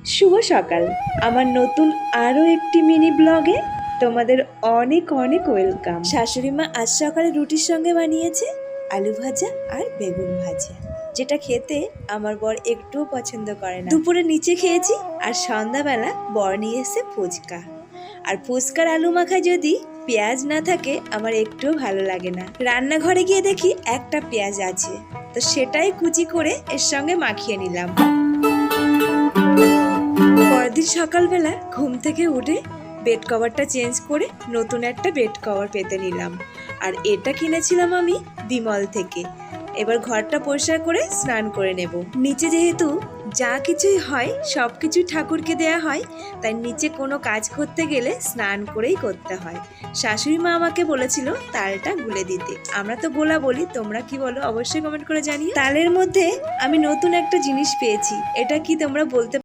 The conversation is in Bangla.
শুভ সকাল। আমার নতুন আরও একটি মিনি ব্লগে তোমাদের অনেক অনেক ওয়েলকাম। শাশুড়ি মা আজ সকালে রুটির সঙ্গে বানিয়েছে আলু ভাজা আর বেগুন ভাজা, যেটা খেতে আমার বর একটুও পছন্দ করে না। দুপুরে নিচে খেয়েছি আর সন্ধ্যাবেলা বর নিয়ে এসে ফুচকা। আর ফুচকার আলু মাখা যদি পেঁয়াজ না থাকে আমার একটুও ভালো লাগে না। রান্নাঘরে গিয়ে দেখি একটা পেঁয়াজ আছে, তো সেটাই কুচি করে এর সঙ্গে মাখিয়ে নিলাম। পরদিন সকালবেলা ঘুম থেকে উঠে বেড কভারটা চেঞ্জ করে নতুন একটা বেড কভার পেতে নিলাম। আর এটা কিনেছিলাম আমি বিমল থেকে। এবার ঘরটা পরিষ্কার করে স্নান করে নেব। নিচে যেহেতু যা কিছুই হয় সব কিছুই ঠাকুরকে দেয়া হয়, তাই নিচে কোনো কাজ করতে গেলে স্নান করেই করতে হয়। শাশুড়ি মা আমাকে বলেছিল তালটা গুলে দিতে। আমরা তো গোলা বলি, তোমরা কি বলো অবশ্যই কমেন্ট করে জানিও। তালের মধ্যে আমি নতুন একটা জিনিস পেয়েছি, এটা কি তোমরা বলতে